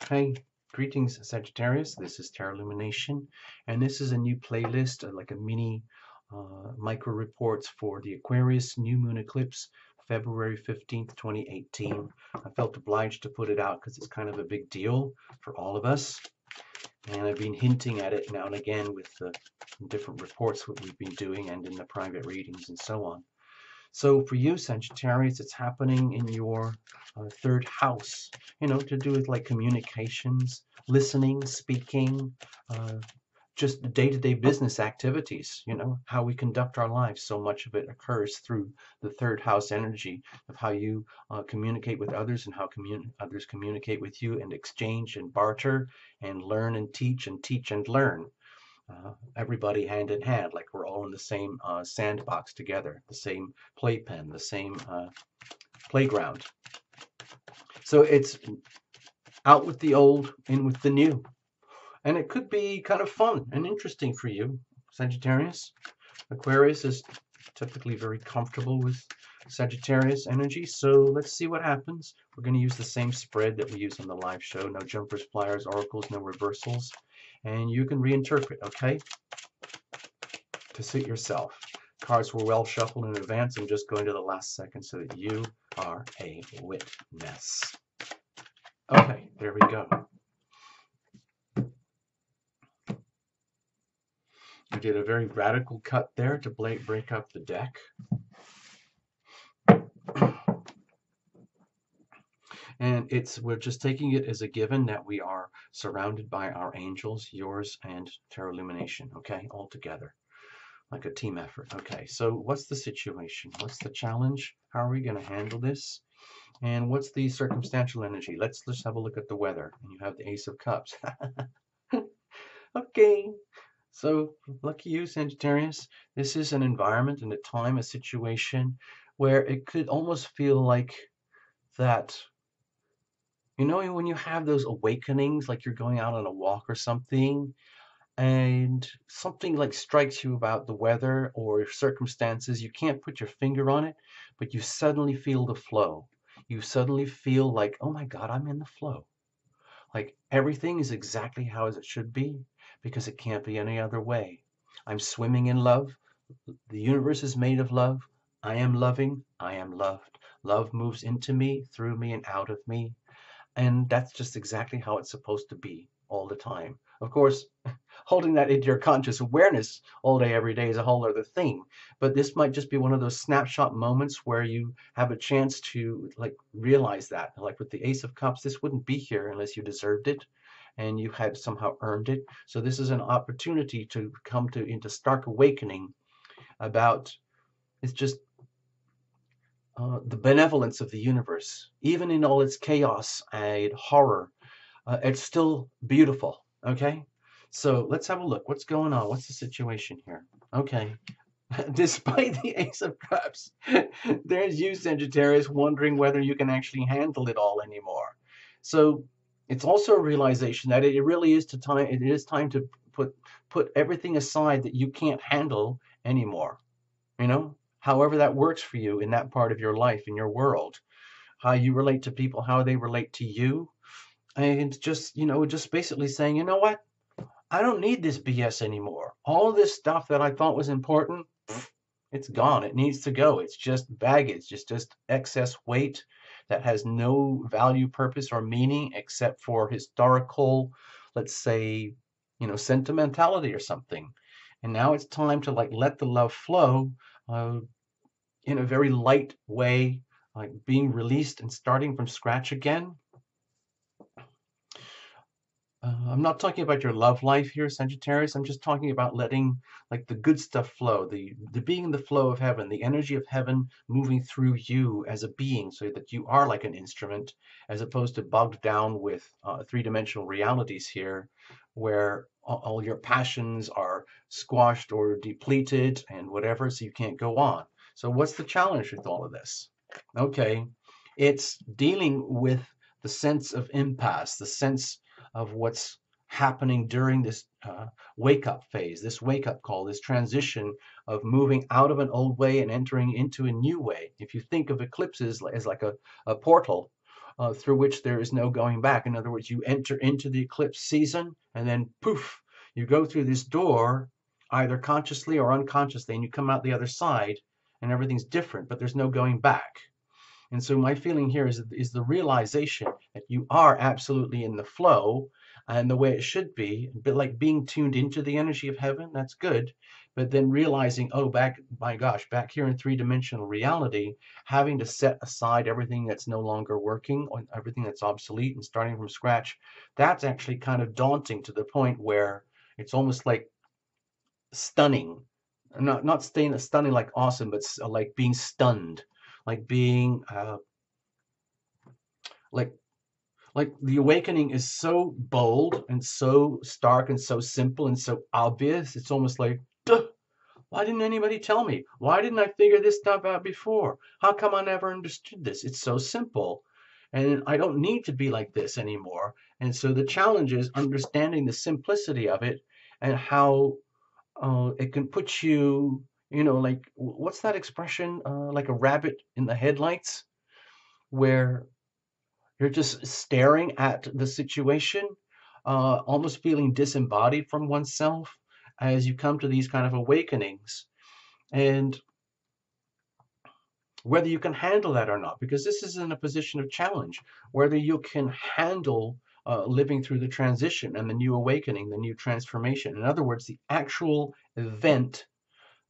Hey, greetings, Sagittarius. This is Tarot Lumination, and this is a new playlist, like a mini micro reports for the Aquarius new moon eclipse, February 15th, 2018. I felt obliged to put it out because it's kind of a big deal for all of us, and I've been hinting at it now and again with the different reports that we've been doing and in the private readings and so on. So for you, Sagittarius, it's happening in your third house, to do with like communications, listening, speaking, uh, just the day-to-day business activities, how we conduct our lives. So much of it occurs through the third house energy of how you communicate with others and how others communicate with you and exchange and barter and learn and teach and learn. Everybody hand in hand, like we're all in the same sandbox together, the same playpen, the same playground. So it's out with the old, in with the new. And it could be kind of fun and interesting for you, Sagittarius. Aquarius is typically very comfortable with Sagittarius energy, so let's see what happens. We're going to use the same spread that we use on the live show. No jumpers, flyers, oracles, no reversals. And you can reinterpret, okay? To suit yourself. Cards were well shuffled in advance. I'm just going to the last second so that you are a witness. Okay, there we go. I did a very radical cut there to break up the deck. And we're just taking it as a given that we are surrounded by our angels, yours and Tarot Lumination, okay, all together. Like a team effort. Okay, so what's the situation? What's the challenge? How are we going to handle this? And what's the circumstantial energy? Let's have a look at the weather. And you have the Ace of Cups. Okay, so lucky you, Sagittarius. This is an environment and a time, a situation where it could almost feel like that, when you have those awakenings, like you're going out on a walk or something, and something like strikes you about the weather or circumstances. You can't put your finger on it, but you suddenly feel the flow. You suddenly feel like, oh my God, I'm in the flow. Like everything is exactly how it should be because it can't be any other way. I'm swimming in love. The universe is made of love. I am loving. I am loved. Love moves into me, through me, and out of me. And that's just exactly how it's supposed to be all the time. Of course, holding that into your conscious awareness all day, every day is a whole other thing. But this might just be one of those snapshot moments where you have a chance to like realize that. Like with the Ace of Cups, this wouldn't be here unless you deserved it and you had somehow earned it. So this is an opportunity to come into stark awakening about it's just the benevolence of the universe, even in all its chaos and horror. It's still beautiful. Okay, so let's have a look. What's going on? What's the situation here? Okay, despite the Ace of Cups, there's you, Sagittarius, wondering whether you can actually handle it all anymore. So it's also a realization that it really is time. It is time to put everything aside that you can't handle anymore. However that works for you in that part of your life, in your world, how you relate to people, how they relate to you, and just basically saying, you know what? I don't need this BS anymore. All of this stuff that I thought was important, it's gone. It needs to go. It's just baggage. It's just excess weight that has no value, purpose, or meaning except for historical, let's say, sentimentality or something. And now it's time to like let the love flow in a very light way, like being released and starting from scratch again. I'm not talking about your love life here, Sagittarius. I'm just talking about letting like the good stuff flow, the being in the flow of heaven, the energy of heaven moving through you as a being, so that you are like an instrument, as opposed to bogged down with three-dimensional realities here, where all your passions are squashed or depleted and whatever, so you can't go on. So what's the challenge with all of this? Okay, it's dealing with the sense of impasse, the sense of what's happening during this wake-up phase, this wake-up call, this transition of moving out of an old way and entering into a new way. If you think of eclipses as like a portal, through which there is no going back. In other words, you enter into the eclipse season and then poof, you go through this door either consciously or unconsciously, and you come out the other side and everything's different, but there's no going back. And so my feeling here is the realization that you are absolutely in the flow and the way it should be, a bit like being tuned into the energy of heaven, that's good. But then realizing, oh, back, my gosh, back here in three-dimensional reality, having to set aside everything that's no longer working, or everything that's obsolete and starting from scratch, that's actually kind of daunting to the point where it's almost like stunning. Not stunning like awesome, but like being stunned, like being like like the awakening is so bold and so stark and so simple and so obvious. It's almost like, duh, why didn't anybody tell me? Why didn't I figure this stuff out before? How come I never understood this? It's so simple. And I don't need to be like this anymore. And so the challenge is understanding the simplicity of it and how it can put you, like, what's that expression? Like a rabbit in the headlights, where you're just staring at the situation, almost feeling disembodied from oneself as you come to these kind of awakenings. And whether you can handle that or not, because this is in a position of challenge, whether you can handle living through the transition and the new awakening, the new transformation. In other words, the actual event,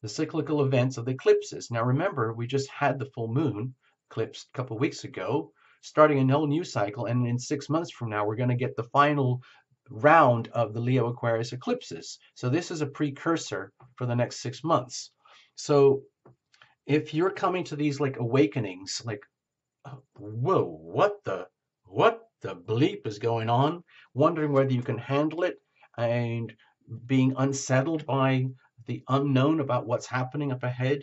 the cyclical events of the eclipses. Now, remember, we just had the full moon eclipse a couple of weeks ago, starting a whole new cycle. And in 6 months from now, we're going to get the final round of the Leo Aquarius eclipses. So this is a precursor for the next 6 months. So if you're coming to these like awakenings, like, whoa, what the bleep is going on, wondering whether you can handle it and being unsettled by the unknown about what's happening up ahead,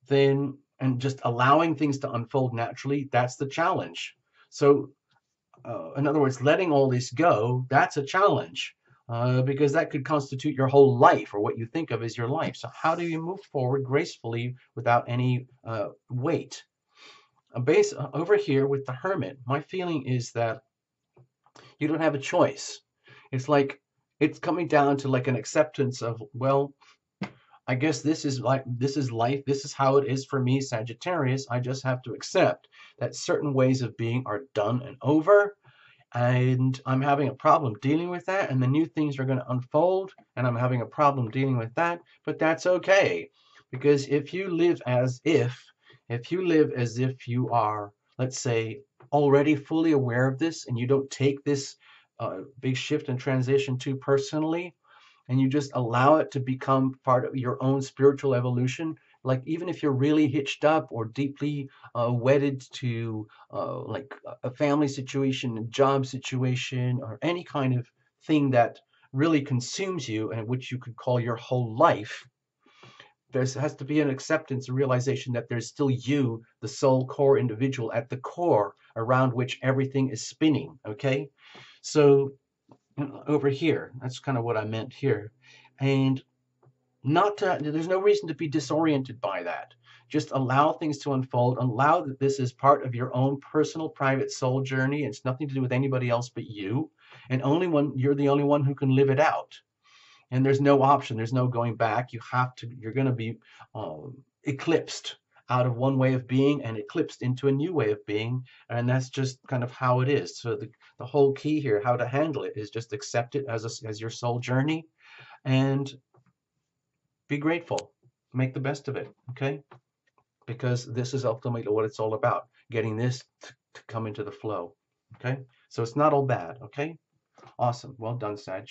then, and just allowing things to unfold naturally, that's the challenge. So, in other words, letting all this go, that's a challenge. Because that could constitute your whole life or what you think of as your life. So how do you move forward gracefully without any weight? Over here with the Hermit, my feeling is that you don't have a choice. It's like it's coming down to like an acceptance of, well, I guess this is life, this is how it is for me, Sagittarius. I just have to accept that certain ways of being are done and over, and I'm having a problem dealing with that, and the new things are going to unfold, and I'm having a problem dealing with that, but that's okay. Because if you live as if you are, let's say, already fully aware of this, and you don't take this big shift and transition too personally, and you just allow it to become part of your own spiritual evolution, like even if you're really hitched up or deeply wedded to like a family situation, a job situation, or any kind of thing that really consumes you and which you could call your whole life, there has to be an acceptance, a realization that there's still you, the soul core individual at the core around which everything is spinning, okay? So over here, that's kind of what I meant here. And there's no reason to be disoriented by that. Just allow things to unfold. Allow that this is part of your own personal, private soul journey. It's nothing to do with anybody else but you. And you're the only one who can live it out. And there's no option. There's no going back. You're going to be eclipsed out of one way of being and eclipsed into a new way of being. And that's just kind of how it is. So the whole key here, how to handle it, is just accept it as your soul journey and be grateful. Make the best of it, okay? Because this is ultimately what it's all about, getting this to come into the flow, okay? So it's not all bad, okay? Awesome. Well done, Sag.